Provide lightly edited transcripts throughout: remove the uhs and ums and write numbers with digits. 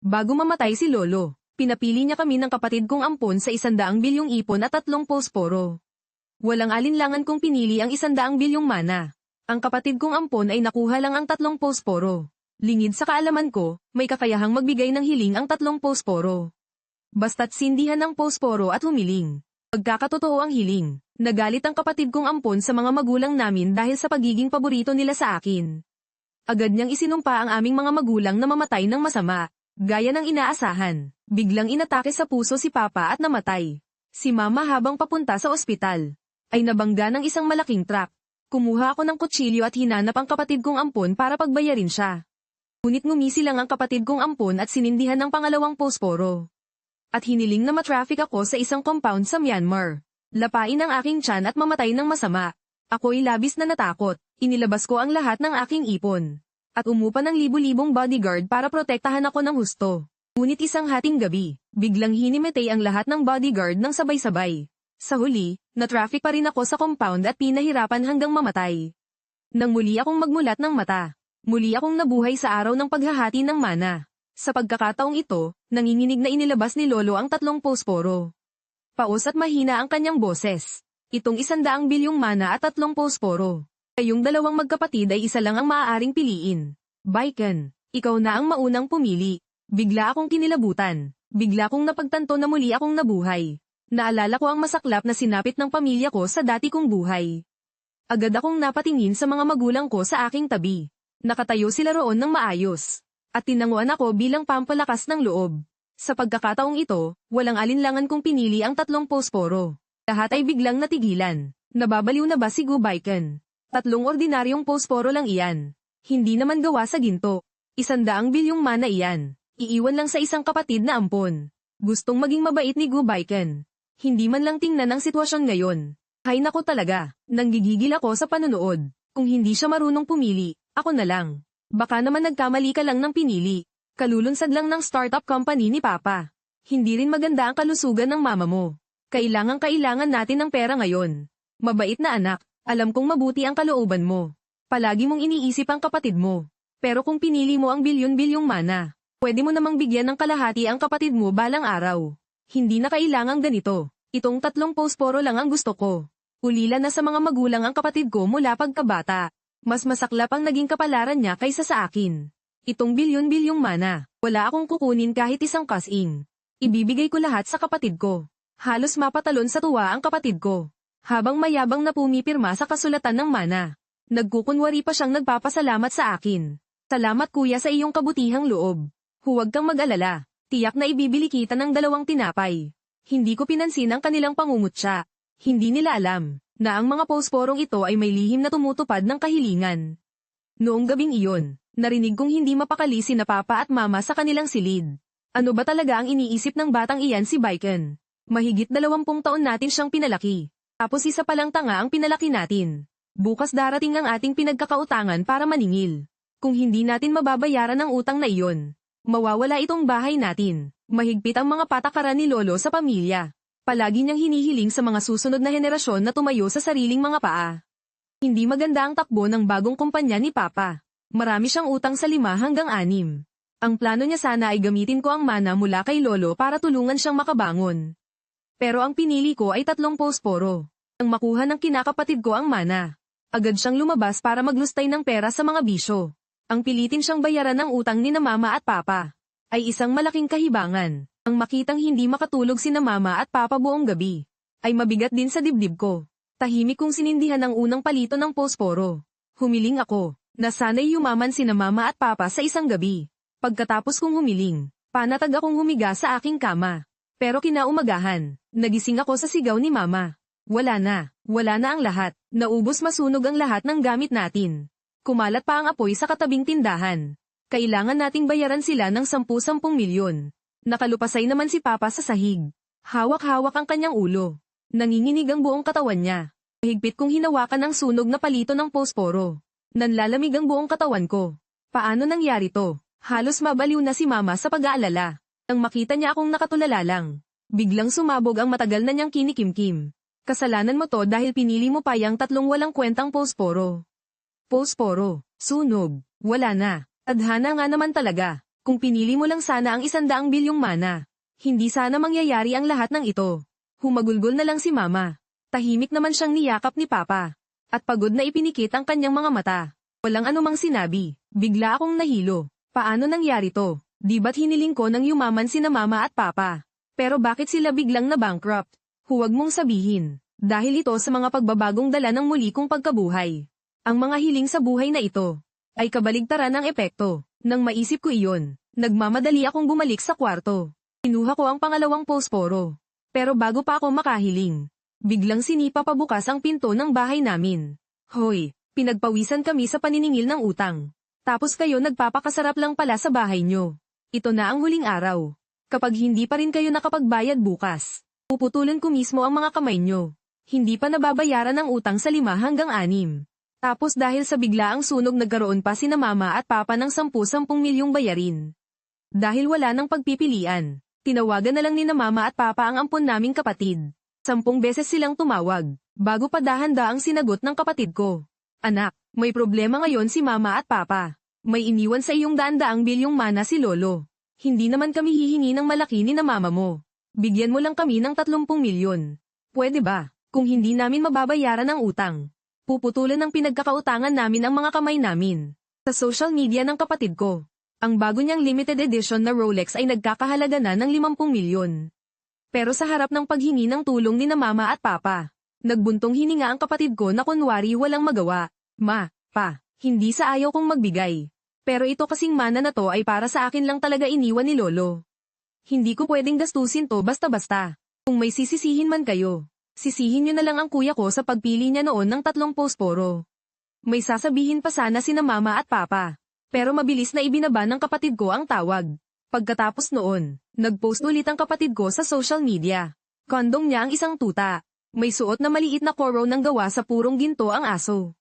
Bago mamatay si Lolo, pinapili niya kami ng kapatid kong ampon sa 100 bilyong ipon at 3 posporo. Walang alinlangan kung pinili ang 100 bilyong mana. Ang kapatid kong ampon ay nakuha lang ang 3 posporo. Lingid sa kaalaman ko, may kakayahang magbigay ng hiling ang 3 posporo. Basta't sindihan ng posporo at humiling. Pagkakatotoo ang hiling, nagalit ang kapatid kong ampon sa mga magulang namin dahil sa pagiging paborito nila sa akin. Agad niyang isinumpa ang aming mga magulang na mamatay ng masama. Gaya ng inaasahan, biglang inatake sa puso si Papa at namatay. Si Mama habang papunta sa ospital, ay nabangga ng isang malaking truck. Kumuha ako ng kutsilyo at hinanap ang kapatid kong ampon para pagbayarin siya. Ngunit ngumisi lang ang kapatid kong ampon at sinindihan ng pangalawang posporo. At hiniling na matraffic ako sa isang compound sa Myanmar. Lapain ang aking tiyan at mamatay ng masama. Ako'y labis na natakot, inilabas ko ang lahat ng aking ipon. At umupa ng libu-libong bodyguard para protektahan ako ng husto. Ngunit isang hating gabi, biglang hinimatay ang lahat ng bodyguard ng sabay-sabay. Sa huli, na-traffic pa rin ako sa compound at pinahirapan hanggang mamatay. Nang muli akong magmulat ng mata, muli akong nabuhay sa araw ng paghahati ng mana. Sa pagkakataong ito, nanginginig na inilabas ni Lolo ang 3 posporo. Paos at mahina ang kanyang boses. Itong 100 bilyong mana at 3 posporo. Kayong dalawang magkapatid ay isa lang ang maaaring piliin. Baiken, ikaw na ang maunang pumili. Bigla akong kinilabutan. Bigla kong napagtanto na muli akong nabuhay. Naalala ko ang masaklap na sinapit ng pamilya ko sa dati kong buhay. Agad akong napatingin sa mga magulang ko sa aking tabi. Nakatayo sila roon ng maayos. At tinanguan ako bilang pampalakas ng loob. Sa pagkakataong ito, walang alinlangan kung pinili ang 3 posporo. Lahat ay biglang natigilan. Nababaliw na ba si Gubaiken? 3 ordinaryong posporo lang iyan. Hindi naman gawa sa ginto. 100 bilyong mana iyan. Iiwan lang sa isang kapatid na ampon. Gustong maging mabait ni Gubaiken. Hindi man lang tingnan ang sitwasyon ngayon. Hay nako talaga, nanggigigil ako sa panonood. Kung hindi siya marunong pumili, ako na lang. Baka naman nagkamali ka lang ng pinili. Kalulunsad lang ng startup company ni Papa. Hindi rin maganda ang kalusugan ng mama mo. Kailangan natin ng pera ngayon. Mabait na anak, alam kong mabuti ang kalooban mo. Palagi mong iniisip ang kapatid mo. Pero kung pinili mo ang bilyon-bilyong mana, pwede mo namang bigyan ng kalahati ang kapatid mo balang araw. Hindi na kailangang ganito. Itong 3 posporo lang ang gusto ko. Ulila na sa mga magulang ang kapatid ko mula pagkabata. Mas masaklap ang naging kapalaran niya kaysa sa akin. Itong bilyon-bilyong mana, wala akong kukunin kahit isang kasing. Ibibigay ko lahat sa kapatid ko. Halos mapatalon sa tuwa ang kapatid ko. Habang mayabang na pumipirma sa kasulatan ng mana. Nagkukunwari pa siyang nagpapasalamat sa akin. Salamat kuya sa iyong kabutihang loob. Huwag kang mag-alala. Tiyak na ibibili kita ng 2 tinapay. Hindi ko pinansin ang kanilang pangungutya. Hindi nila alam na ang mga posporong ito ay may lihim na tumutupad ng kahilingan. Noong gabing iyon, narinig kong hindi mapakali sina Papa at Mama sa kanilang silid. Ano ba talaga ang iniisip ng batang iyan si Baiken? Mahigit 20 taon natin siyang pinalaki. Tapos isa palang tanga ang pinalaki natin. Bukas darating ang ating pinagkakautangan para maningil. Kung hindi natin mababayaran ang utang na iyon, mawawala itong bahay natin. Mahigpit ang mga patakaran ni Lolo sa pamilya. Palagi niyang hinihiling sa mga susunod na henerasyon na tumayo sa sariling mga paa. Hindi maganda ang takbo ng bagong kumpanya ni Papa. Marami siyang utang sa 5 hanggang 6. Ang plano niya sana ay gamitin ko ang mana mula kay Lolo para tulungan siyang makabangon. Pero ang pinili ko ay 3 posporo. Ang makuha ng kinakapatid ko ang mana. Agad siyang lumabas para maglustay ng pera sa mga bisyo. Ang pilitin siyang bayaran ng utang ni na Mama at Papa ay isang malaking kahibangan. Ang makitang hindi makatulog sina Mama at Papa buong gabi ay mabigat din sa dibdib ko. Tahimik kong sinindihan ang unang palito ng posporo. Humiling ako na sana'y yumaman sina Mama at Papa sa isang gabi. Pagkatapos kong humiling, panatag akong humiga sa aking kama. Pero kinaumagahan, nagising ako sa sigaw ni Mama. Wala na ang lahat. Naubos masunog ang lahat ng gamit natin. Kumalat pa ang apoy sa katabing tindahan. Kailangan nating bayaran sila ng 10-10 milyon. Nakalupasay naman si Papa sa sahig. Hawak-hawak ang kanyang ulo. Nanginginig ang buong katawan niya. Higpit kong hinawakan ang sunog na palito ng posporo. Nanlalamig ang buong katawan ko. Paano nangyari to? Halos mabaliw na si Mama sa pag-aalala. Nang makita niya akong nakatulala lang, biglang sumabog ang matagal na niyang kinikimkim. Kasalanan mo to dahil pinili mo pa yang 3 walang kwentang posporo. Posporo, sunog, wala na. Tadhana nga naman talaga. Kung pinili mo lang sana ang 100 bilyong mana, hindi sana mangyayari ang lahat ng ito. Humagulgol na lang si Mama. Tahimik naman siyang niyakap ni Papa. At pagod na ipinikit ang kanyang mga mata. Walang anumang sinabi. Bigla akong nahilo. Paano nangyari to? Di ba't hiniling ko nang yumaman sina Mama at Papa? Pero bakit sila biglang na-bankrupt? Huwag mong sabihin. Dahil ito sa mga pagbabagong dala ng muli kong pagkabuhay. Ang mga hiling sa buhay na ito ay kabaligtaran ng epekto. Nang maisip ko iyon, nagmamadali akong bumalik sa kwarto. Kinuha ko ang pangalawang posporo. Pero bago pa ako makahiling, biglang sinipa pabukas ang pinto ng bahay namin. Hoy, pinagpawisan kami sa paniningil ng utang. Tapos kayo nagpapakasarap lang pala sa bahay nyo. Ito na ang huling araw. Kapag hindi pa rin kayo nakapagbayad bukas, puputulan ko mismo ang mga kamay nyo. Hindi pa nababayaran ang utang sa 5 hanggang 6. Tapos dahil sa biglaang sunog nagkaroon pa sina Mama at Papa ng 10 milyong bayarin. Dahil wala nang pagpipilian, tinawagan na lang ni na Mama at Papa ang ampon naming kapatid. 10 beses silang tumawag, bago pa dahan-daang sinagot ng kapatid ko. Anak, may problema ngayon si Mama at Papa. May iniwan sa iyong 100 bilyong mana si Lolo. Hindi naman kami hihingi ng malaki ni na Mama mo. Bigyan mo lang kami ng 30 milyon. Pwede ba? Kung hindi namin mababayaran ang utang, puputulan ng pinagkakautangan namin ang mga kamay namin. Sa social media ng kapatid ko, ang bago niyang limited edition na Rolex ay nagkakahalaga na ng 50 milyon. Pero sa harap ng paghingi ng tulong ni na Mama at Papa, nagbuntong hininga ang kapatid ko na kunwari walang magawa. Ma, Pa, hindi sa ayaw kong magbigay. Pero ito kasing mana na to ay para sa akin lang talaga iniwan ni Lolo. Hindi ko pwedeng gastusin to basta-basta. Kung may sisisihin man kayo, sisihin niyo na lang ang kuya ko sa pagpili niya noon ng 3 posporo. May sasabihin pa sana sina Mama at Papa. Pero mabilis na ibinaba ng kapatid ko ang tawag. Pagkatapos noon, nag-post ulit ang kapatid ko sa social media. Kondong niya ang isang tuta. May suot na maliit na koro ng gawa sa purong ginto ang aso.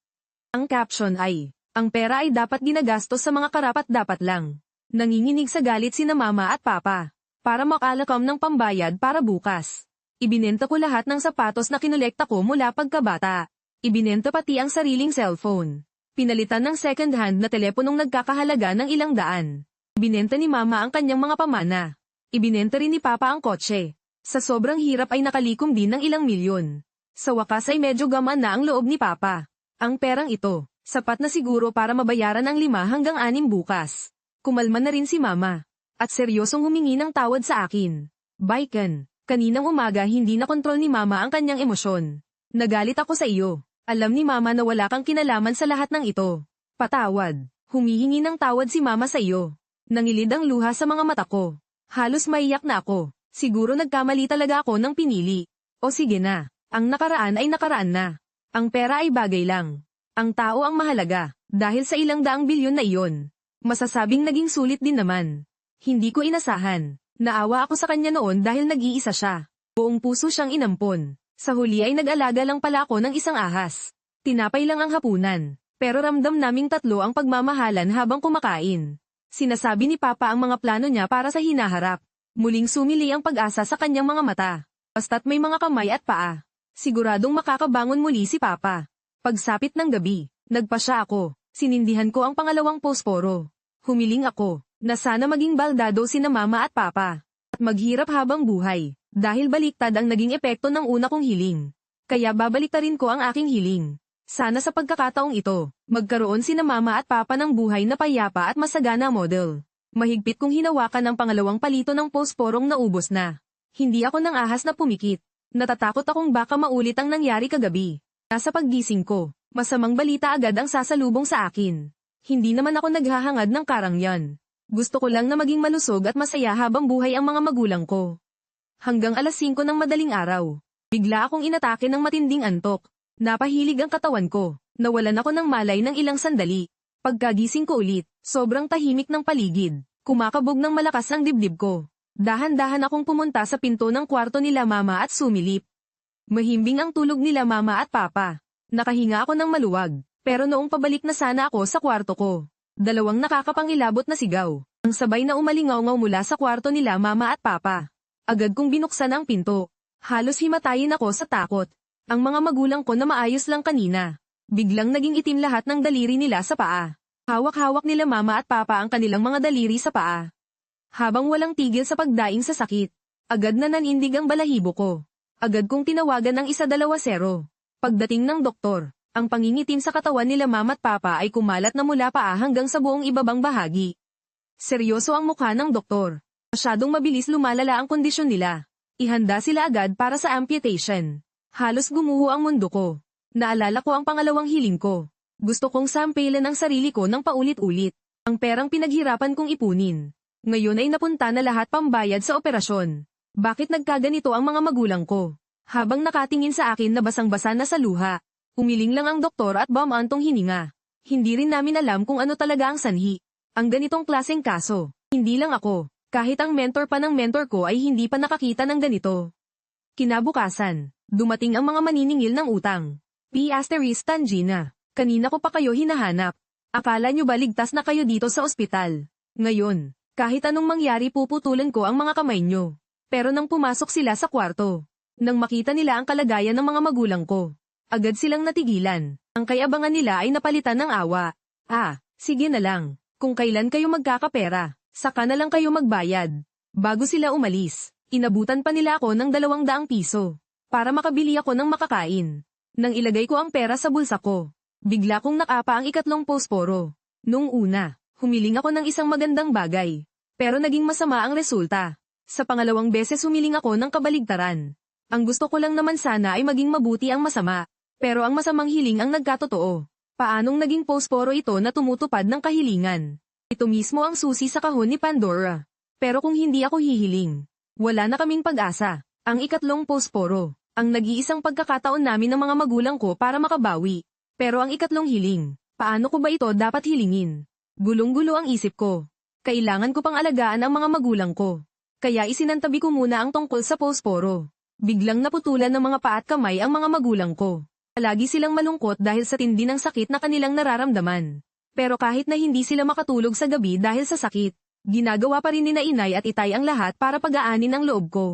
Ang caption ay, ang pera ay dapat ginagastos sa mga karapat-dapat lang. Nanginginig sa galit sina Mama at Papa. Para makalakam ng pambayad para bukas. Ibinenta ko lahat ng sapatos na kinolekta ko mula pagkabata. Ibinenta pati ang sariling cellphone. Pinalitan ng second-hand na teleponong nagkakahalaga ng ilang daan. Ibinenta ni Mama ang kanyang mga pamana. Ibinenta rin ni Papa ang kotse. Sa sobrang hirap ay nakalikom din ng ilang milyon. Sa wakas ay medyo gamaan na ang loob ni Papa. Ang perang ito, sapat na siguro para mabayaran ang 5 hanggang 6 bukas. Kumalma na rin si Mama. At seryosong humingi ng tawad sa akin. Baiken, kaninang umaga hindi nakontrol ni Mama ang kanyang emosyon. Nagalit ako sa iyo. Alam ni Mama na wala kang kinalaman sa lahat ng ito. Patawad. Humihingi ng tawad si Mama sa iyo. Nangilid ang luha sa mga mata ko. Halos maiyak na ako. Siguro nagkamali talaga ako ng pinili. O sige na. Ang nakaraan ay nakaraan na. Ang pera ay bagay lang. Ang tao ang mahalaga. Dahil sa ilang daang bilyon na iyon. Masasabing naging sulit din naman. Hindi ko inasahan. Naawa ako sa kanya noon dahil nag-iisa siya. Buong puso siyang inampon. Sa huli ay nag-alaga lang pala ako ng isang ahas. Tinapay lang ang hapunan. Pero ramdam naming tatlo ang pagmamahalan habang kumakain. Sinasabi ni Papa ang mga plano niya para sa hinaharap. Muling sumili ang pag-asa sa kanyang mga mata. Basta't may mga kamay at paa. Siguradong makakabangon muli si Papa. Pagsapit ng gabi, nagpasya ako. Sinindihan ko ang pangalawang posporo. Humiling ako na sana maging baldado sina Mama at Papa. At maghirap habang buhay. Dahil baliktad ang naging epekto ng una kong hiling. Kaya babaliktarin ko ang aking hiling. Sana sa pagkakataong ito, magkaroon sina Mama at Papa ng buhay na payapa at masagana model. Mahigpit kong hinawakan ang pangalawang palito ng posporong naubos na. Hindi ako nang ahas na pumikit. Natatakot akong baka maulit ang nangyari kagabi. Nasa paggising ko, masamang balita agad ang sasalubong sa akin. Hindi naman ako naghahangad ng karangyan. Gusto ko lang na maging malusog at masaya habang buhay ang mga magulang ko. Hanggang alas 5 ng madaling araw, bigla akong inatake ng matinding antok. Napahilig ang katawan ko. Nawalan ako ng malay ng ilang sandali. Pagkagising ko ulit, sobrang tahimik ng paligid. Kumakabog ng malakas ang dibdib ko. Dahan-dahan akong pumunta sa pinto ng kwarto nila Mama at sumilip. Mahimbing ang tulog nila Mama at Papa. Nakahinga ako ng maluwag. Pero noong pabalik na sana ako sa kwarto ko, dalawang nakakapangilabot na sigaw. Ang sabay na umalingaw-ngaw mula sa kwarto nila Mama at Papa. Agad kong binuksan ang pinto. Halos himatayin ako sa takot. Ang mga magulang ko na maayos lang kanina. Biglang naging itim lahat ng daliri nila sa paa. Hawak-hawak nila mama at papa ang kanilang mga daliri sa paa. Habang walang tigil sa pagdaing sa sakit, agad na nanindig ang balahibo ko. Agad kong tinawagan ng 120. Pagdating ng doktor, ang pangingitim sa katawan nila mama at papa ay kumalat na mula paa hanggang sa buong ibabang bahagi. Seryoso ang mukha ng doktor. Masyadong mabilis lumalala ang kondisyon nila. Ihanda sila agad para sa amputation. Halos gumuho ang mundo ko. Naalala ko ang pangalawang hiling ko. Gusto kong sampilan ang sarili ko ng paulit-ulit. Ang perang pinaghirapan kong ipunin. Ngayon ay napunta na lahat pambayad sa operasyon. Bakit nagkaganito ang mga magulang ko? Habang nakatingin sa akin na basang-basa na sa luha, umiling lang ang doktor at bumantong hininga. Hindi rin namin alam kung ano talaga ang sanhi. Ang ganitong klaseng kaso, hindi lang ako, kahit ang mentor pa ng mentor ko ay hindi pa nakakita ng ganito. Kinabukasan, dumating ang mga maniningil ng utang. P. Tangina, kanina ko pa kayo hinahanap. Akala nyo ba ligtas na kayo dito sa ospital? Ngayon, kahit anong mangyari puputulan ko ang mga kamay nyo. Pero nang pumasok sila sa kwarto, nang makita nila ang kalagayan ng mga magulang ko, agad silang natigilan. Ang kayabangan nila ay napalitan ng awa. Sige na lang. Kung kailan kayo magkakapera, saka na lang kayo magbayad. Bago sila umalis, inabutan pa nila ako ng 200 piso para makabili ako ng makakain. Nang ilagay ko ang pera sa bulsa ko, bigla kong nakapa ang ikatlong posporo. Nung una, humiling ako ng isang magandang bagay, pero naging masama ang resulta. Sa pangalawang beses humiling ako ng kabaligtaran. Ang gusto ko lang naman sana ay maging mabuti ang masama, pero ang masamang hiling ang nagkatotoo. Paanong naging posporo ito na tumutupad ng kahilingan? Ito mismo ang susi sa kahon ni Pandora. Pero kung hindi ako hihiling, wala na kaming pag-asa. Ang ikatlong posporo, ang nag-iisang pagkakataon namin ng mga magulang ko para makabawi. Pero ang ikatlong hiling, paano ko ba ito dapat hilingin? Gulong-gulo ang isip ko. Kailangan ko pang alagaan ang mga magulang ko. Kaya isinantabi ko muna ang tungkol sa posporo. Biglang naputulan ng mga paa at kamay ang mga magulang ko. Palagi silang malungkot dahil sa tindi ng sakit na kanilang nararamdaman. Pero kahit na hindi sila makatulog sa gabi dahil sa sakit, ginagawa pa rin ni na inay at itay ang lahat para pagaanin ang loob ko.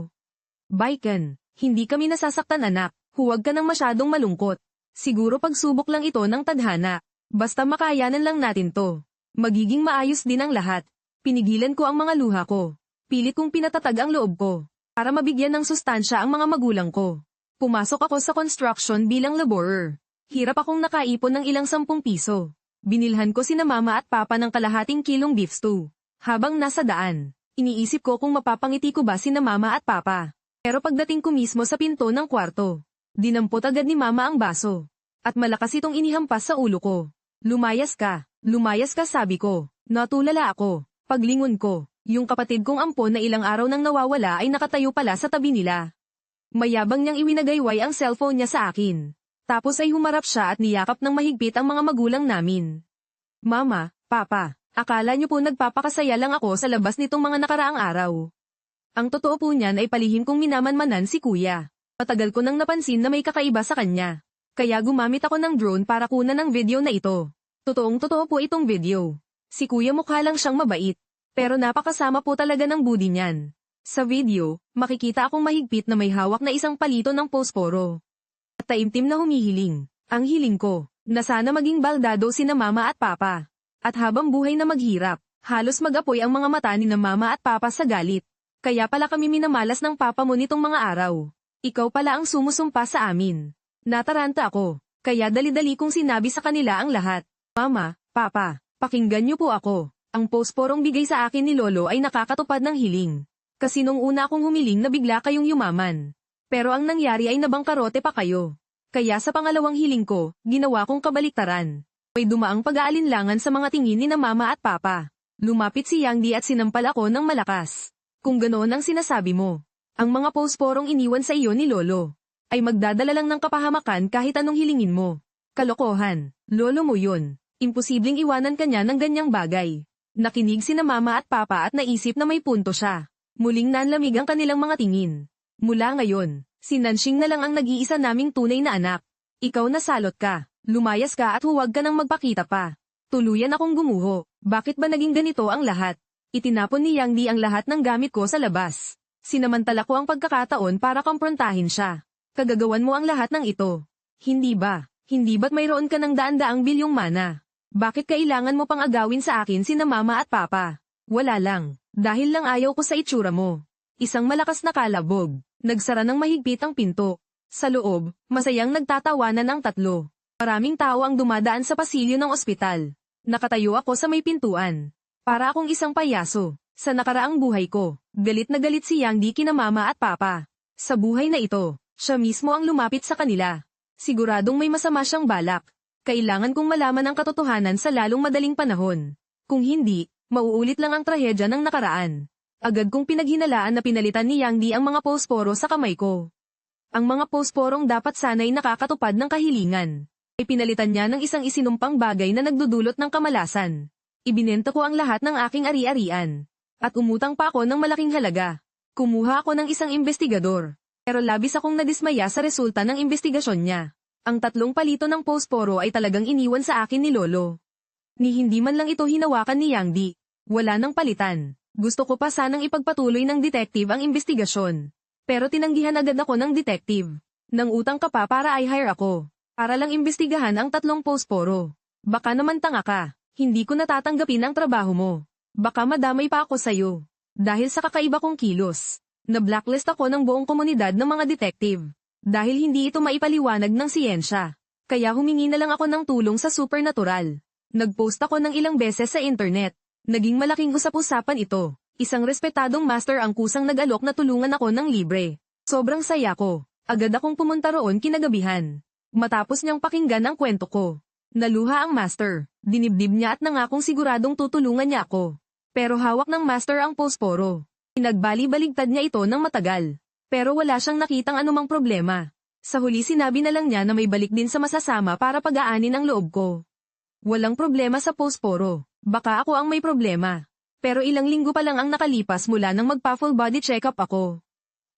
Baiken, hindi kami nasasaktan anak, huwag ka nang masyadong malungkot. Siguro pagsubok lang ito ng tadhana. Basta makayanan lang natin to. Magiging maayos din ang lahat. Pinigilan ko ang mga luha ko. Pilit kong pinatatag ang loob ko, para mabigyan ng sustansya ang mga magulang ko. Pumasok ako sa construction bilang laborer. Hirap akong nakaipon ng ilang 10 piso. Binilhan ko sina mama at papa ng kalahating kilong beef stew. Habang nasa daan, iniisip ko kung mapapangiti ko ba sina mama at papa. Pero pagdating ko mismo sa pinto ng kwarto, dinampot agad ni mama ang baso. At malakas itong inihampas sa ulo ko. Lumayas ka sabi ko. Natulala ako. Paglingon ko, yung kapatid kong ampon na ilang araw nang nawawala ay nakatayo pala sa tabi nila. Mayabang niyang iwinagayway ang cellphone niya sa akin. Tapos ay humarap siya at niyakap ng mahigpit ang mga magulang namin. Mama, Papa, akala niyo po nagpapakasaya lang ako sa labas nitong mga nakaraang araw. Ang totoo po niyan ay palihim kong minamanmanan si Kuya. Matagal ko nang napansin na may kakaiba sa kanya. Kaya gumamit ako ng drone para kunan ng video na ito. Totoong-totoo po itong video. Si Kuya mukha lang siyang mabait. Pero napakasama po talaga ng budi niyan. Sa video, makikita akong mahigpit na may hawak na isang palito ng posporo. At taimtim na humihiling. Ang hiling ko, na sana maging baldado sina mama at papa. At habang buhay na maghirap, halos mag-apoy ang mga mata ni na mama at papa sa galit. Kaya pala kami minamalas ng papa mo nitong mga araw. Ikaw pala ang sumusumpa sa amin. Nataranta ako, kaya dali-dali kong sinabi sa kanila ang lahat. Mama, Papa, pakinggan niyo po ako. Ang posporong bigay sa akin ni Lolo ay nakakatupad ng hiling. Kasi nung una akong humiling na bigla kayong yumaman. Pero ang nangyari ay nabangkarote pa kayo. Kaya sa pangalawang hiling ko, ginawa kong kabaliktaran. May dumaang pag-aalinlangan sa mga tingin ni na mama at papa. Lumapit si Yangdi at sinampal ako ng malakas. Kung ganoon ang sinasabi mo, ang mga posporong iniwan sa iyo ni Lolo, ay magdadala lang ng kapahamakan kahit anong hilingin mo. Kalokohan, Lolo mo yun. Imposibleng iwanan kanya ng ganyang bagay. Nakinig sina mama at papa at naisip na may punto siya. Muling nanlamig ang kanilang mga tingin. Mula ngayon, si Nanxing na lang ang nag-iisa naming tunay na anak. Ikaw nasalot ka, lumayas ka at huwag ka nang magpakita pa. Tuluyan akong gumuho. Bakit ba naging ganito ang lahat? Itinapon ni Yangdi ang lahat ng gamit ko sa labas. Sinamantala ko ang pagkakataon para komprontahin siya. Kagagawan mo ang lahat ng ito. Hindi ba? Hindi ba't mayroon ka ng daan-daang bilyong mana? Bakit kailangan mo pang agawin sa akin sina mama at papa? Wala lang. Dahil lang ayaw ko sa itsura mo. Isang malakas na kalabog. Nagsara ng mahigpit ang pinto. Sa loob, masayang nagtatawanan ang tatlo. Maraming tao ang dumadaan sa pasilyo ng ospital. Nakatayo ako sa may pintuan. Para akong isang payaso. Sa nakaraang buhay ko, galit na galit si Yang Di kina mama at papa. Sa buhay na ito, siya mismo ang lumapit sa kanila. Siguradong may masama siyang balak. Kailangan kong malaman ang katotohanan sa lalong madaling panahon. Kung hindi, mauulit lang ang trahedya ng nakaraan. Agad kong pinaghinalaan na pinalitan ni Yang Di ang mga posporo sa kamay ko. Ang mga posporong dapat sana'y nakakatupad ng kahilingan. Ipinalitan niya ng isang isinumpang bagay na nagdudulot ng kamalasan. Ibinenta ko ang lahat ng aking ari-arian. At umutang pa ako ng malaking halaga. Kumuha ako ng isang investigador. Pero labis akong nadismaya sa resulta ng investigasyon niya. Ang 3 palito ng posporo ay talagang iniwan sa akin ni Lolo. Ni hindi man lang ito hinawakan ni Yang Di. Wala nang palitan. Gusto ko pa sanang ipagpatuloy ng detective ang investigasyon. Pero tinanggihan agad ako ng detective. Nang utang ka pa para i-hire ako. Para lang imbestigahan ang 3 posporo. Baka naman tanga ka. Hindi ko natatanggapin ang trabaho mo. Baka madamay pa ako sa'yo. Dahil sa kakaiba kong kilos. Na-blacklist ako ng buong komunidad ng mga detective. Dahil hindi ito maipaliwanag ng siyensya. Kaya humingi na lang ako ng tulong sa supernatural. Nag-post ako ng ilang beses sa internet. Naging malaking usap-usapan ito. Isang respetadong master ang kusang nag-alok na tulungan ako ng libre. Sobrang saya ko. Agad akong pumunta roon kinagabihan. Matapos niyang pakinggan ang kwento ko. Naluha ang master. Dinibdib niya at nangakong siguradong tutulungan niya ako. Pero hawak ng master ang posporo. Pinagbali-baligtad niya ito ng matagal. Pero wala siyang nakitang anumang problema. Sa huli sinabi na lang niya na may balik din sa masasama para pag-aanin ang loob ko. Walang problema sa posporo. Baka ako ang may problema. Pero ilang linggo pa lang ang nakalipas mula nang magpa-full body check-up ako.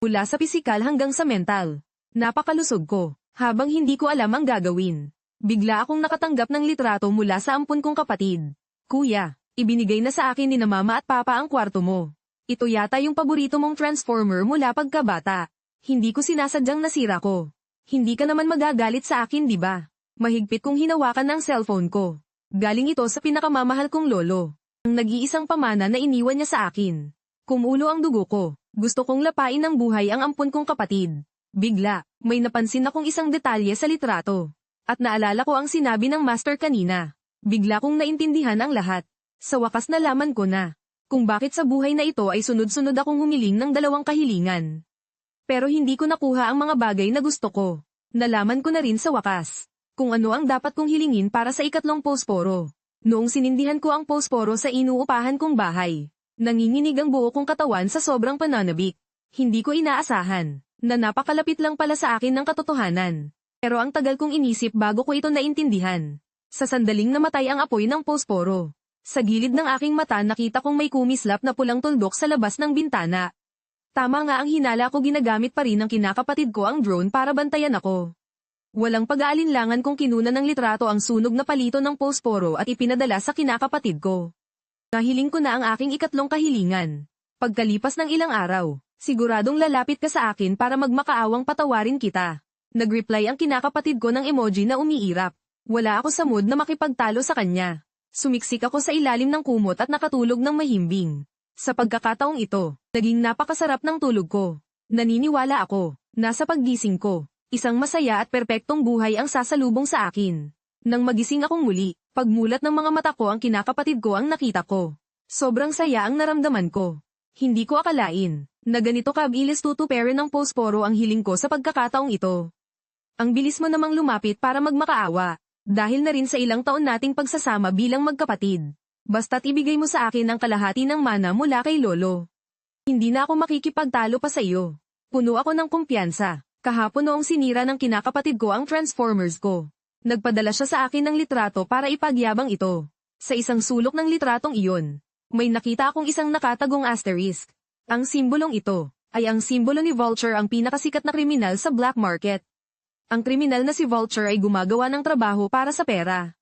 Mula sa pisikal hanggang sa mental. Napakalusog ko, habang hindi ko alam ang gagawin. Bigla akong nakatanggap ng litrato mula sa ampun kong kapatid. Kuya, ibinigay na sa akin ni na mama at papa ang kwarto mo. Ito yata yung paborito mong transformer mula pagkabata. Hindi ko sinasadyang nasira ko. Hindi ka naman magagalit sa akin, di ba? Mahigpit kong hinawakan ang cellphone ko. Galing ito sa pinakamamahal kong lolo. Ang nag-iisang pamana na iniwan niya sa akin. Kumulo ang dugo ko. Gusto kong lapain ng buhay ang ampun kong kapatid. Bigla, may napansin akong isang detalye sa litrato. At naalala ko ang sinabi ng master kanina. Bigla kong naintindihan ang lahat. Sa wakas nalaman ko na. Kung bakit sa buhay na ito ay sunod-sunod akong humiling ng 2 kahilingan. Pero hindi ko nakuha ang mga bagay na gusto ko. Nalaman ko na rin sa wakas. Kung ano ang dapat kong hilingin para sa 3 posporo. Noong sinindihan ko ang posporo sa inuupahan kong bahay. Nanginginig ang buo kong katawan sa sobrang pananabik. Hindi ko inaasahan na napakalapit lang pala sa akin ng katotohanan. Pero ang tagal kong inisip bago ko ito naintindihan. Sa sandaling namatay ang apoy ng posporo. Sa gilid ng aking mata nakita kong may kumislap na pulang tuldok sa labas ng bintana. Tama nga ang hinala ko, ginagamit pa rin ng kinakapatid ko ang drone para bantayan ako. Walang pag-aalinlangan kung kinuna ng litrato ang sunog na palito ng posporo at ipinadala sa kinakapatid ko. Nahiling ko na ang aking 3 kahilingan. Pagkalipas ng ilang araw, siguradong lalapit ka sa akin para magmakaawang patawarin kita. Nag-reply ang kinakapatid ko ng emoji na umiirap. Wala ako sa mood na makipagtalo sa kanya. Sumiksik ako sa ilalim ng kumot at nakatulog ng mahimbing. Sa pagkakataong ito, naging napakasarap ng tulog ko. Naniniwala ako, nasa paggising ko, isang masaya at perpektong buhay ang sasalubong sa akin. Nang magising akong muli, pagmulat ng mga mata ko ang kinakapatid ko ang nakita ko. Sobrang saya ang naramdaman ko. Hindi ko akalain na ganito kabilis tutuperin ng posporo ang hiling ko sa pagkakataong ito. Ang bilis mo namang lumapit para magmakaawa. Dahil na rin sa ilang taon nating pagsasama bilang magkapatid. Basta't ibigay mo sa akin ang kalahati ng mana mula kay Lolo. Hindi na ako makikipagtalo pa sa iyo. Puno ako ng kumpiyansa. Kahapon noong sinira ng kinakapatid ko ang Transformers ko. Nagpadala siya sa akin ng litrato para ipagyabang ito. Sa isang sulok ng litratong iyon, may nakita akong isang nakatagong asterisk. Ang simbolong ito ay ang simbolo ni Vulture, ang pinakasikat na kriminal sa black market. Ang kriminal na si Vulture ay gumagawa ng trabaho para sa pera.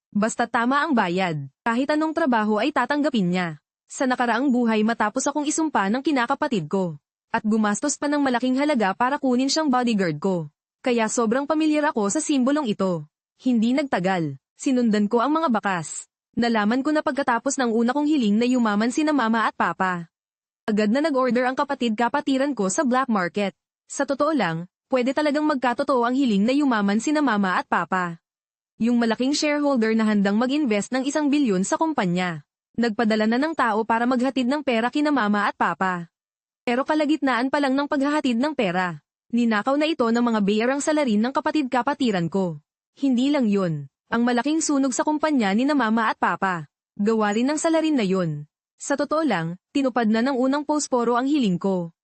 Basta tama ang bayad, kahit anong trabaho ay tatanggapin niya. Sa nakaraang buhay matapos akong isumpa ng kinakapatid ko. At gumastos pa ng malaking halaga para kunin siyang bodyguard ko. Kaya sobrang pamilyar ako sa simbolong ito. Hindi nagtagal. Sinundan ko ang mga bakas. Nalaman ko na pagkatapos ng una kong hiling na yumaman sina mama at papa. Agad na nag-order ang kapatid-kapatiran ko sa black market. Sa totoo lang, pwede talagang magkatotoo ang hiling na yumaman sina mama at papa. Yung malaking shareholder na handang mag-invest ng 1 bilyon sa kumpanya. Nagpadala na ng tao para maghatid ng pera kina mama at papa. Pero kalagitnaan pa lang ng paghahatid ng pera. Ninakaw na ito ng mga bayarang salarin ng kapatid-kapatiran ko. Hindi lang yun. Ang malaking sunog sa kumpanya ni na mama at papa. Gawa rin ng salarin na yun. Sa totoo lang, tinupad na ng unang posporo ang hiling ko.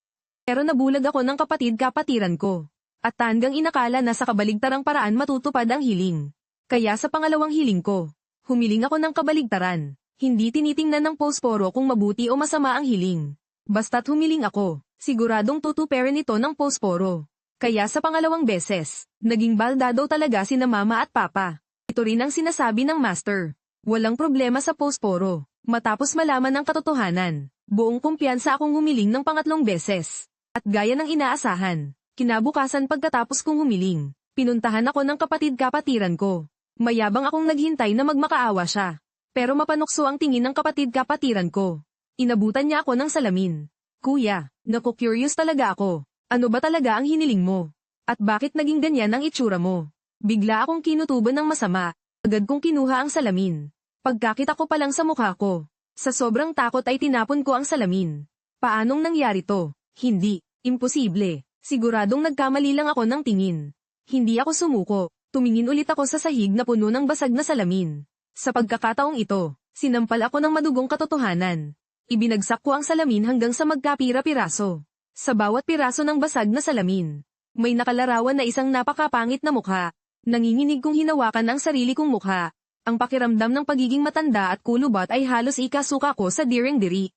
Pero nabulag ako ng kapatid-kapatiran ko. At tanggang inakala na sa kabaligtarang paraan matutupad ang hiling. Kaya sa pangalawang hiling ko, humiling ako ng kabaligtaran. Hindi tinitingnan ng posporo kung mabuti o masama ang hiling. Basta't humiling ako, siguradong tutuparin ito ng posporo. Kaya sa pangalawang beses, naging baldado talaga sina mama at papa. Ito rin ang sinasabi ng master. Walang problema sa posporo. Matapos malaman ng katotohanan, buong kumpiyansa akong humiling ng pangatlong beses. At gaya ng inaasahan, kinabukasan pagkatapos kong humiling, pinuntahan ako ng kapatid-kapatiran ko. Mayabang akong naghintay na magmakaawa siya. Pero mapanukso ang tingin ng kapatid-kapatiran ko. Inabutan niya ako ng salamin. Kuya, naku-curious talaga ako. Ano ba talaga ang hiniling mo? At bakit naging ganyan ang itsura mo? Bigla akong kinutuban ng masama. Agad kong kinuha ang salamin. Pagkakita ko pa lang sa mukha ko. Sa sobrang takot ay tinapon ko ang salamin. Paanong nangyari to? Hindi. Imposible. Siguradong nagkamali lang ako ng tingin. Hindi ako sumuko. Tumingin ulit ako sa sahig na puno ng basag na salamin. Sa pagkakataong ito, sinampal ako ng madugong katotohanan. Ibinagsak ko ang salamin hanggang sa magkapira-piraso. Sa bawat piraso ng basag na salamin, may nakalarawan na isang napakapangit na mukha. Nanginginig kong hinawakan ang sarili kong mukha. Ang pakiramdam ng pagiging matanda at kulubat ay halos ikasuka ko sa diring-diri.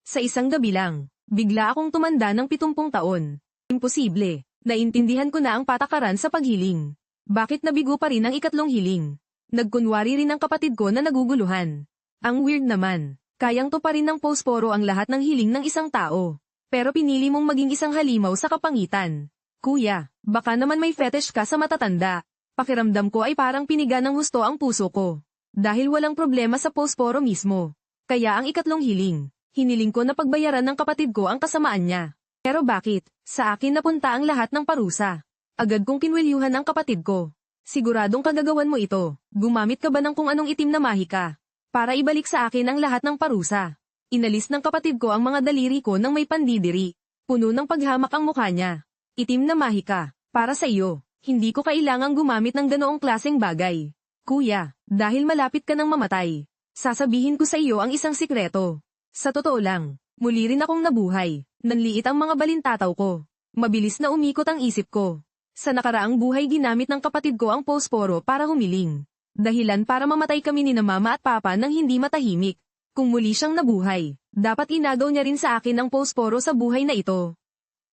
Sa isang gabi lang, bigla akong tumanda ng 70 taon. Imposible. Naintindihan ko na ang patakaran sa paghiling. Bakit nabigo pa rin ang ikatlong hiling? Nagkunwari rin ang kapatid ko na naguguluhan. Ang weird naman. Kayang to pa rin ng posporo ang lahat ng hiling ng isang tao. Pero pinili mong maging isang halimaw sa kapangitan. Kuya, baka naman may fetish ka sa matatanda. Pakiramdam ko ay parang piniga ng husto ang puso ko. Dahil walang problema sa posporo mismo. Kaya ang ikatlong hiling, hiniling ko na pagbayaran ng kapatid ko ang kasamaan niya. Pero bakit? Sa akin napunta ang lahat ng parusa. Agad kong kinwelyuhan ang kapatid ko. Siguradong kagagawan mo ito. Gumamit ka ba ng kung anong itim na mahika? Para ibalik sa akin ang lahat ng parusa. Inalis ng kapatid ko ang mga daliri ko nang may pandidiri. Puno ng paghamak ang mukha niya. Itim na mahika. Para sa iyo. Hindi ko kailangang gumamit ng ganoong klaseng bagay. Kuya, dahil malapit ka ng mamatay. Sasabihin ko sa iyo ang isang sikreto. Sa totoo lang, muli rin akong nabuhay. Nanliit ang mga balintataw ko. Mabilis na umikot ang isip ko. Sa nakaraang buhay ginamit ng kapatid ko ang posporo para humiling. Dahilan para mamatay kami ni na mama at papa nang hindi matahimik. Kung muli siyang nabuhay, dapat inagaw niya rin sa akin ang posporo sa buhay na ito.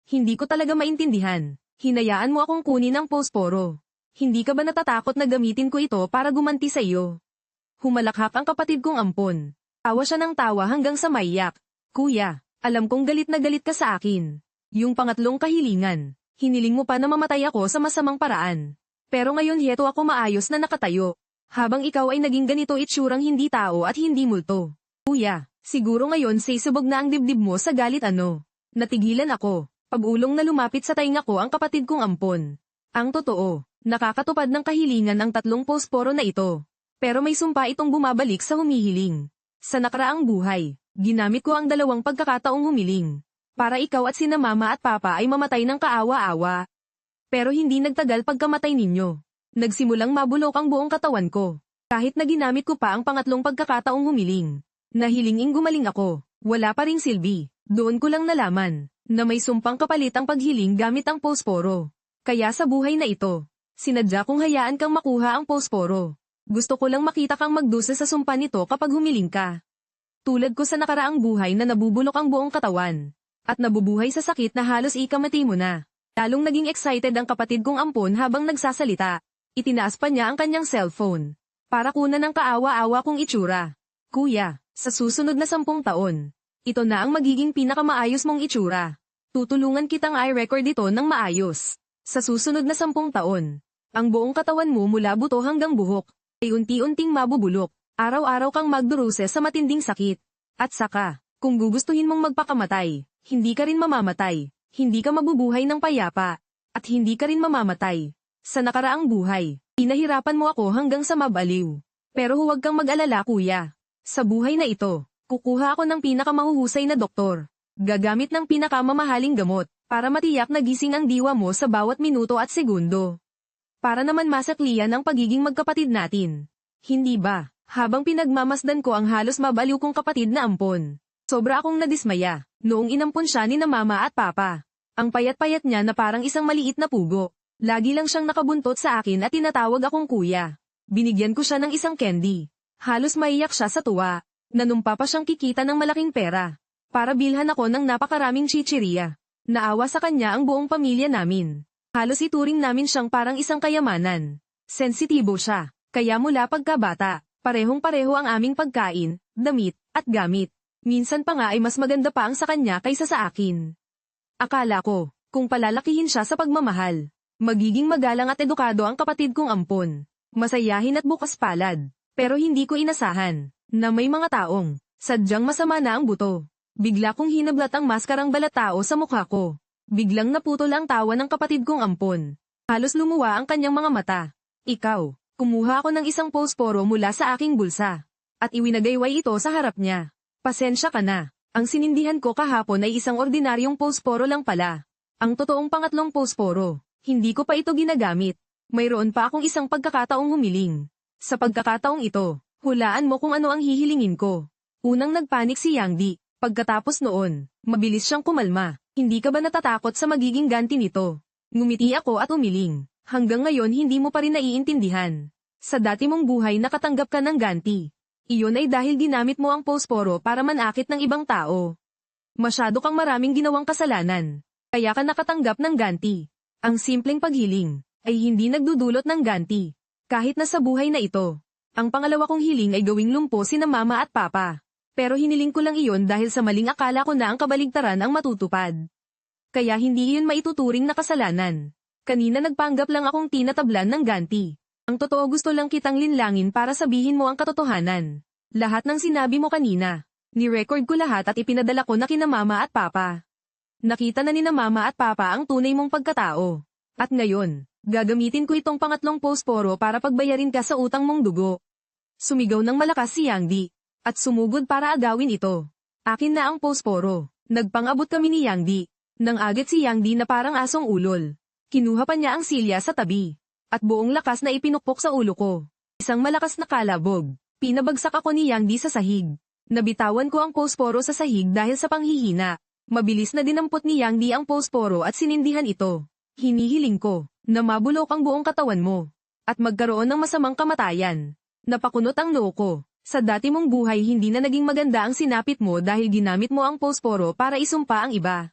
Hindi ko talaga maintindihan. Hinayaan mo akong kunin ang posporo. Hindi ka ba natatakot na gamitin ko ito para gumanti sa iyo? Humalakhak ang kapatid kong ampon. Tawa siya ng tawa hanggang sa maiyak. Kuya, alam kong galit na galit ka sa akin. Yung pangatlong kahilingan, hiniling mo pa na mamatay ako sa masamang paraan. Pero ngayon heto ako maayos na nakatayo. Habang ikaw ay naging ganito itsurang hindi tao at hindi multo. Kuya, siguro ngayon sisubog na ang dibdib mo sa galit ano. Natigilan ako. Pag-ulong na lumapit sa tainga ko ang kapatid kong ampon. Ang totoo, nakakatupad ng kahilingan ang tatlong posporo na ito. Pero may sumpa itong bumabalik sa humihiling. Sa nakaraang buhay, ginamit ko ang dalawang pagkakataong humiling. Para ikaw at sina mama at papa ay mamatay ng kaawa-awa. Pero hindi nagtagal pagkamatay ninyo. Nagsimulang mabulok ang buong katawan ko. Kahit na ginamit ko pa ang pangatlong pagkakataong humiling. Nahilinging gumaling ako. Wala pa ring silbi. Doon ko lang nalaman na may sumpang kapalit ang paghiling gamit ang posporo. Kaya sa buhay na ito, sinadya kong hayaan kang makuha ang posporo. Gusto ko lang makita kang magdusa sa sumpa nito kapag humiling ka. Tulad ko sa nakaraang buhay na nabubulok ang buong katawan. At nabubuhay sa sakit na halos ikamati mo na. Lalong naging excited ang kapatid kong ampon habang nagsasalita. Itinaas pa niya ang kanyang cellphone. Para kunan ng kaawa-awa kong itsura. Kuya, sa susunod na 10 taon, ito na ang magiging pinakamaayos mong itsura. Tutulungan kitang i-record ito ng maayos. Sa susunod na 10 taon, ang buong katawan mo mula buto hanggang buhok ay unti-unting mabubulok. Araw-araw kang magduruse sa matinding sakit. At saka, kung gugustuhin mong magpakamatay, hindi ka rin mamamatay. Hindi ka mabubuhay ng payapa. At hindi ka rin mamamatay. Sa nakaraang buhay, pinahirapan mo ako hanggang sa mabaliw. Pero huwag kang mag-alala kuya. Sa buhay na ito, kukuha ako ng pinakamahuhusay na doktor. Gagamit ng pinakamamahaling gamot, para matiyak na gising ang diwa mo sa bawat minuto at segundo. Para naman masakliyan ang pagiging magkapatid natin. Hindi ba? Habang pinagmamasdan ko ang halos mabaliw kong kapatid na ampon. Sobra akong nadismaya, noong inampon siya ni na mama at papa. Ang payat-payat niya na parang isang maliit na pugo. Lagi lang siyang nakabuntot sa akin at tinatawag akong kuya. Binigyan ko siya ng isang candy. Halos maiyak siya sa tuwa. Nanumpa pa siyang kikita ng malaking pera. Para bilhan ako ng napakaraming chichirya. Naawa sa kanya ang buong pamilya namin. Halos ituring namin siyang parang isang kayamanan. Sensitibo siya, kaya mula pagkabata, parehong-pareho ang aming pagkain, damit, at gamit. Minsan pa nga ay mas maganda pa ang sa kanya kaysa sa akin. Akala ko, kung palalakihin siya sa pagmamahal, magiging magalang at edukado ang kapatid kong ampon. Masayahin at bukas palad. Pero hindi ko inasahan, na may mga taong, sadyang masama na ang buto. Bigla kong hinablat ang maskarang balatao sa mukha ko. Biglang naputol ang tawa ng kapatid kong ampon. Halos lumuwa ang kanyang mga mata. Ikaw, kumuha ako ng isang posporo mula sa aking bulsa. At iwinagayway ito sa harap niya. Pasensya ka na. Ang sinindihan ko kahapon ay isang ordinaryong posporo lang pala. Ang totoong pangatlong posporo, hindi ko pa ito ginagamit. Mayroon pa akong isang pagkakataong humiling. Sa pagkakataong ito, hulaan mo kung ano ang hihilingin ko. Unang nagpanik si Yang Di. Pagkatapos noon, mabilis siyang kumalma. Hindi ka ba natatakot sa magiging ganti nito? Ngumiti ako at umiling. Hanggang ngayon hindi mo pa rin naiintindihan. Sa dati mong buhay nakatanggap ka ng ganti. Iyon ay dahil ginamit mo ang posporo para manakit ng ibang tao. Masyado kang maraming ginawang kasalanan. Kaya ka nakatanggap ng ganti. Ang simpleng paghiling ay hindi nagdudulot ng ganti. Kahit na sa buhay na ito. Ang pangalawa kong hiling ay gawing lumpo sina mama at papa. Pero hiniling ko lang iyon dahil sa maling akala ko na ang kabaligtaran ang matutupad. Kaya hindi iyon maituturing na kasalanan. Kanina nagpanggap lang akong tinatablan ng ganti. Ang totoo gusto lang kitang linlangin para sabihin mo ang katotohanan. Lahat ng sinabi mo kanina. Ni-record ko lahat at ipinadala ko na kina mama at papa. Nakita na ni na mama at papa ang tunay mong pagkatao. At ngayon, gagamitin ko itong pangatlong posporo para pagbayarin ka sa utang mong dugo. Sumigaw ng malakas si Yang Di. At sumugod para agawin ito. Akin na ang posporo. Nagpang-abot kami ni Yang Di. Nang agad si Yang Di na parang asong ulol. Kinuha pa niya ang silya sa tabi. At buong lakas na ipinukpok sa ulo ko. Isang malakas na kalabog. Pinabagsak ako ni Yang Di sa sahig. Nabitawan ko ang posporo sa sahig dahil sa panghihina. Mabilis na dinampot ni Yang Di ang posporo at sinindihan ito. Hinihiling ko na mabulok ang buong katawan mo. At magkaroon ng masamang kamatayan. Napakunot ang noo ko. Sa dati mong buhay hindi na naging maganda ang sinapit mo dahil ginamit mo ang posporo para isumpa ang iba.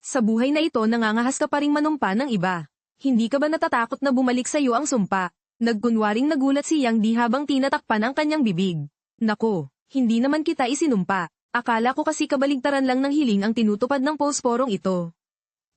Sa buhay na ito nangangahas ka pa ring manumpa ng iba. Hindi ka ba natatakot na bumalik sa iyo ang sumpa? Nagkunwaring nagulat si Yang Di habang tinatakpan ang kanyang bibig. Nako, hindi naman kita isinumpa. Akala ko kasi kabaligtaran lang ng hiling ang tinutupad ng posporong ito.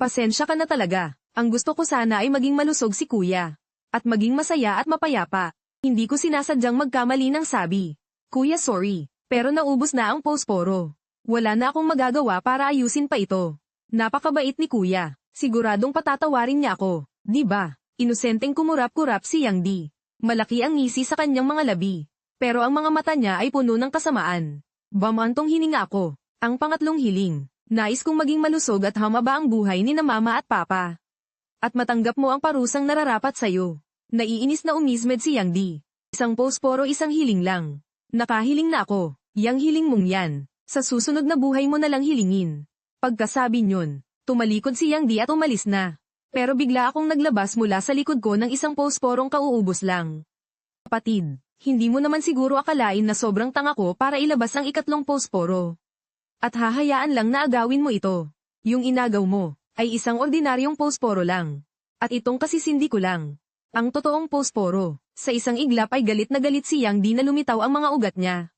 Pasensya ka na talaga. Ang gusto ko sana ay maging malusog si kuya. At maging masaya at mapayapa. Hindi ko sinasadyang magkamali ng sabi. Kuya sorry, pero naubos na ang posporo. Wala na akong magagawa para ayusin pa ito. Napakabait ni kuya, siguradong patatawarin niya ako, di ba? Inosenteng kumurap-kurap si Yang Di. Malaki ang ngisi sa kanyang mga labi. Pero ang mga mata niya ay puno ng kasamaan. Bamantong hininga ako. Ang pangatlong hiling. Nais kong maging malusog at humaba ang buhay ni na mama at papa. At matanggap mo ang parusang nararapat sa'yo. Naiinis na umismed si Yang Di. Isang posporo isang hiling lang. Nakahiling na ako, yang hiling mong yan. Sa susunod na buhay mo na lang hilingin. Pagkasabi nyon, tumalikod si Yang Di at umalis na. Pero bigla akong naglabas mula sa likod ko ng isang posporong kauubos lang. Kapatid, hindi mo naman siguro akalain na sobrang tanga ko para ilabas ang ikatlong posporo. At hahayaan lang na agawin mo ito. Yung inagaw mo, ay isang ordinaryong posporo lang. At itong kasisindi ko lang. Ang totoong posporo. Sa isang iglap ay galit na galit si Yang Di na lumitaw ang mga ugat niya.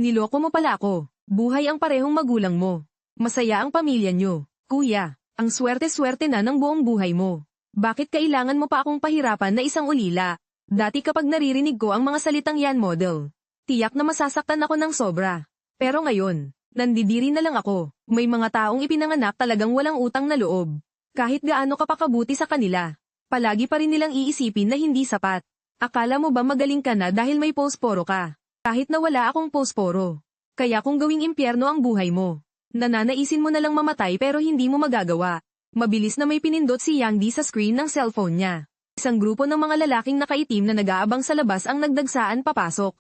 Niloko mo pala ako. Buhay ang parehong magulang mo. Masaya ang pamilya niyo. Kuya, ang swerte-swerte na ng buong buhay mo. Bakit kailangan mo pa akong pahirapan na isang ulila? Dati kapag naririnig ko ang mga salitang yan model, tiyak na masasaktan ako ng sobra. Pero ngayon, nandidiri na lang ako. May mga taong ipinanganak talagang walang utang na loob. Kahit gaano ka pa kabuti sa kanila, palagi pa rin nilang iisipin na hindi sapat. Akala mo ba magaling ka na dahil may posporo ka? Kahit na wala akong posporo. Kaya kung gawing impyerno ang buhay mo, nananaisin mo na lang mamatay pero hindi mo magagawa. Mabilis na may pinindot si Yang Di sa screen ng cellphone niya. Isang grupo ng mga lalaking nakaitim na nag-aabang sa labas ang nagdagsaan papasok.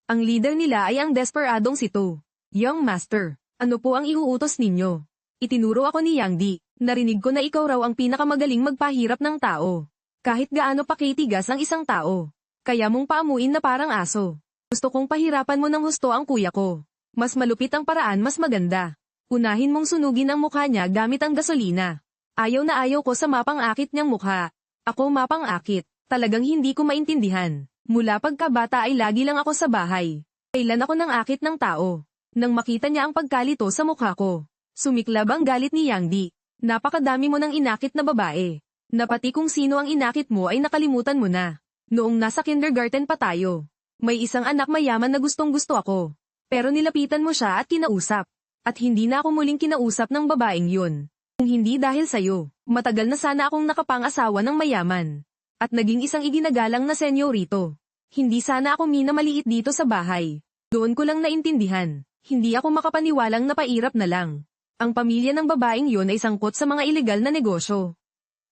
Ang leader nila ay ang desperadong si To. Young Master, ano po ang iuutos ninyo? Itinuro ako ni Yang Di. Narinig ko na ikaw raw ang pinakamagaling magpahirap ng tao. Kahit gaano pa kitigas ang isang tao, kaya mong paamuin na parang aso. Gusto kong pahirapan mo ng husto ang kuya ko. Mas malupit ang paraan, mas maganda. Unahin mong sunugin ang mukha niya gamit ang gasolina. Ayaw na ayaw ko sa mapang-akit niyang mukha. Ako mapang-akit, talagang hindi ko maintindihan. Mula pagkabata ay lagi lang ako sa bahay. Kailan ako nang akit ng tao? Nang makita niya ang pagkalito sa mukha ko, sumiklab ang galit ni Yang Di. Napakadami mo ng inakit na babae. Napati kung sino ang inakit mo ay nakalimutan mo na. Noong nasa kindergarten pa tayo, may isang anak mayaman na gustong-gusto ako. Pero nilapitan mo siya at kinausap. At hindi na ako muling kinausap ng babaeng yun. Kung hindi dahil sa'yo, matagal na sana akong nakapang-asawa ng mayaman. At naging isang iginagalang na senyorito. Hindi sana ako minamaliit dito sa bahay. Doon ko lang naintindihan. Hindi ako makapaniwalang napairap na lang. Ang pamilya ng babaeng yun ay sangkot sa mga ilegal na negosyo.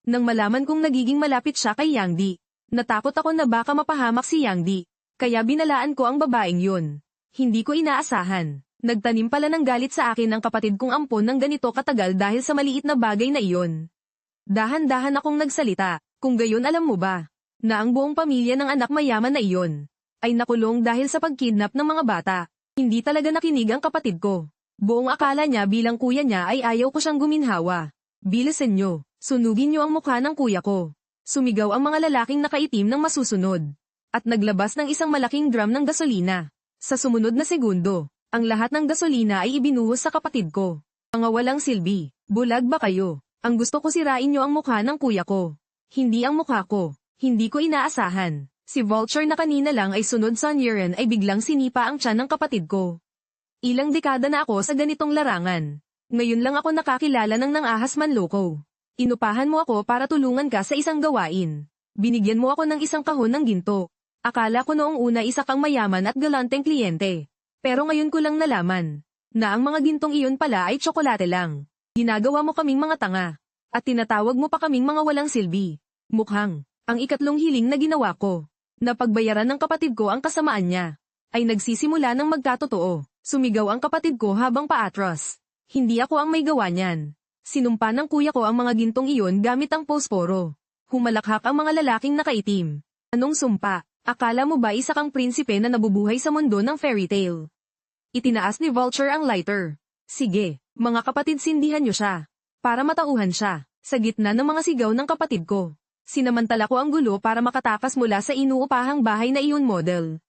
Nang malaman kong nagiging malapit siya kay Yang Di, natakot ako na baka mapahamak si Yang Di. Kaya binalaan ko ang babaeng yun. Hindi ko inaasahan. Nagtanim pala ng galit sa akin ang kapatid kong ampon ng ganito katagal dahil sa maliit na bagay na iyon. Dahan-dahan akong nagsalita, kung gayon alam mo ba, na ang buong pamilya ng anak mayaman na iyon, ay nakulong dahil sa pagkidnap ng mga bata. Hindi talaga nakinig ang kapatid ko. Buong akala niya bilang kuya niya ay ayaw ko siyang guminhawa. Bilisan nyo, sunugin nyo ang mukha ng kuya ko. Sumigaw ang mga lalaking nakaitim ng masusunod. At naglabas ng isang malaking drum ng gasolina. Sa sumunod na segundo, ang lahat ng gasolina ay ibinuhos sa kapatid ko. Mga walang silbi, bulag ba kayo? Ang gusto ko sirain nyo ang mukha ng kuya ko. Hindi ang mukha ko. Hindi ko inaasahan. Si Vulture na kanina lang ay sunod sa Niren ay biglang sinipa ang tiyan ng kapatid ko. Ilang dekada na ako sa ganitong larangan. Ngayon lang ako nakakilala ng nang-ahas manloko. Inupahan mo ako para tulungan ka sa isang gawain. Binigyan mo ako ng isang kahon ng ginto. Akala ko noong una isa kang mayaman at galanteng kliyente. Pero ngayon ko lang nalaman na ang mga gintong iyon pala ay tsokolate lang. Ginagawa mo kaming mga tanga. At tinatawag mo pa kaming mga walang silbi. Mukhang, ang ikatlong hiling na ginawa ko, na pagbayaran ng kapatid ko ang kasamaan niya, ay nagsisimula ng magkatotoo. Sumigaw ang kapatid ko habang paatras. Hindi ako ang may gawa niyan. Sinumpa ng kuya ko ang mga gintong iyon gamit ang posporo. Humalakhak ang mga lalaking nakaitim. Anong sumpa? Akala mo ba isa kang prinsipe na nabubuhay sa mundo ng fairy tale? Itinaas ni Vulture ang lighter. Sige, mga kapatid, sindihan niyo siya. Para matauhan siya, sa gitna ng mga sigaw ng kapatid ko. Sinamantala ko ang gulo para makatakas mula sa inuupahang bahay na iyon model.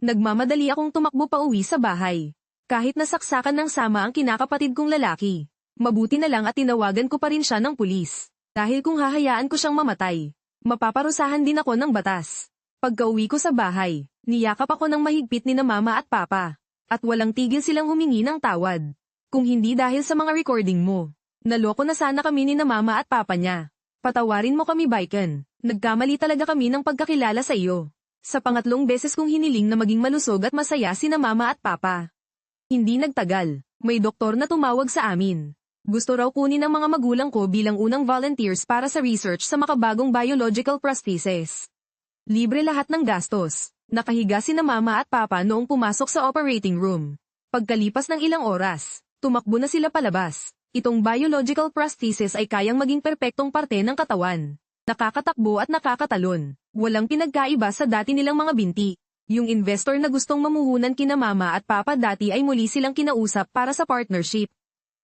Nagmamadali akong tumakbo pa uwi sa bahay. Kahit nasaksakan ng sama ang kinakapatid kong lalaki. Mabuti na lang at tinawagan ko pa rin siya ng pulis. Dahil kung hahayaan ko siyang mamatay, mapaparusahan din ako ng batas. Pagka-uwi ko sa bahay, niyakap ako ng mahigpit ni na mama at papa. At walang tigil silang humingi ng tawad. Kung hindi dahil sa mga recording mo, naloko na sana kami ni na mama at papa niya. Patawarin mo kami, Baiken. Nagkamali talaga kami ng pagkakilala sa iyo. Sa pangatlong beses kong hiniling na maging malusog at masaya si na mama at papa. Hindi nagtagal, may doktor na tumawag sa amin. Gusto raw kunin ng mga magulang ko bilang unang volunteers para sa research sa makabagong biological prosthesis. Libre lahat ng gastos. Nakahiga si na mama at papa noong pumasok sa operating room. Pagkalipas ng ilang oras, tumakbo na sila palabas. Itong biological prosthesis ay kayang maging perpektong parte ng katawan. Nakakatakbo at nakakatalon. Walang pinagkaiba sa dati nilang mga binti. Yung investor na gustong mamuhunan kina mama at papa dati ay muli silang kinausap para sa partnership.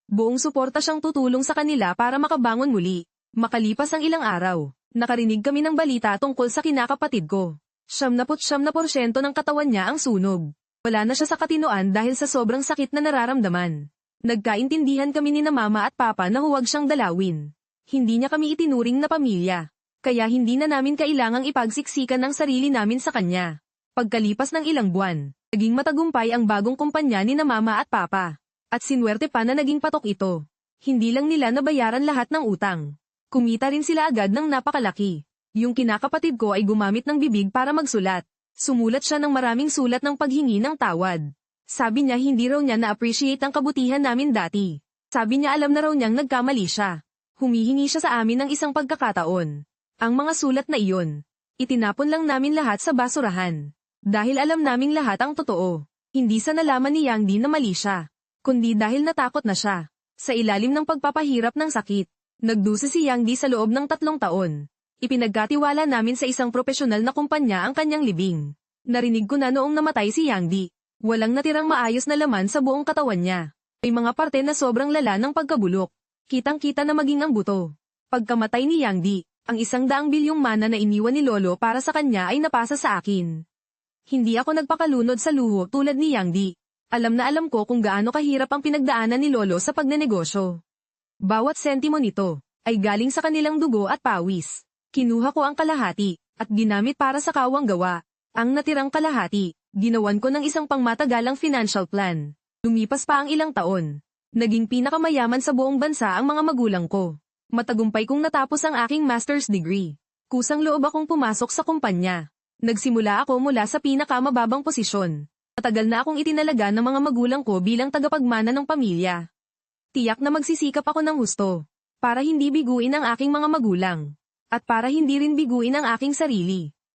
Buong suporta siyang tutulong sa kanila para makabangon muli. Makalipas ang ilang araw, nakarinig kami ng balita tungkol sa kinakapatid ko. 79% ng katawan niya ang sunog. Wala na siya sa katinoan dahil sa sobrang sakit na nararamdaman. Nagkaintindihan kami ni na mama at papa na huwag siyang dalawin. Hindi niya kami itinuring na pamilya. Kaya hindi na namin kailangang ipagsiksikan ang sarili namin sa kanya. Pagkalipas ng ilang buwan, naging matagumpay ang bagong kumpanya ni na mama at papa. At sinwerte pa na naging patok ito. Hindi lang nila nabayaran lahat ng utang. Kumita rin sila agad ng napakalaki. Yung kinakapatid ko ay gumamit ng bibig para magsulat. Sumulat siya ng maraming sulat ng paghingi ng tawad. Sabi niya hindi raw niya na-appreciate ang kabutihan namin dati. Sabi niya alam na raw niyang nagkamali siya. Humihingi siya sa amin ng isang pagkakataon. Ang mga sulat na iyon, itinapon lang namin lahat sa basurahan. Dahil alam naming lahat ang totoo. Hindi sa nalaman ni Yang Di na mali siya, kundi dahil natakot na siya. Sa ilalim ng pagpapahirap ng sakit, nagdusa si Yang Di sa loob ng 3 taon. Ipinagkatiwala namin sa isang profesional na kumpanya ang kanyang libing. Narinig ko na noong namatay si Yang Di. Walang natirang maayos na laman sa buong katawan niya. May mga parte na sobrang lala ng pagkabulok. Kitang-kita na maging ang buto. Pagkamatay ni Yang Di, ang 100 bilyong mana na iniwan ni Lolo para sa kanya ay napasa sa akin. Hindi ako nagpakalunod sa luho tulad ni Yang Di. Alam na alam ko kung gaano kahirap ang pinagdaanan ni Lolo sa pagnenegosyo. Bawat sentimo nito ay galing sa kanilang dugo at pawis. Kinuha ko ang kalahati at ginamit para sa kawang gawa. Ang natirang kalahati, ginawan ko ng isang pangmatagalang financial plan. Lumipas pa ang ilang taon. Naging pinakamayaman sa buong bansa ang mga magulang ko. Matagumpay kong natapos ang aking master's degree. Kusang loob akong pumasok sa kumpanya. Nagsimula ako mula sa pinakamababang posisyon. Matagal na akong itinalaga ng mga magulang ko bilang tagapagmana ng pamilya. Tiyak na magsisikap ako ng husto. Para hindi biguin ang aking mga magulang. At para hindi rin biguin ang aking sarili.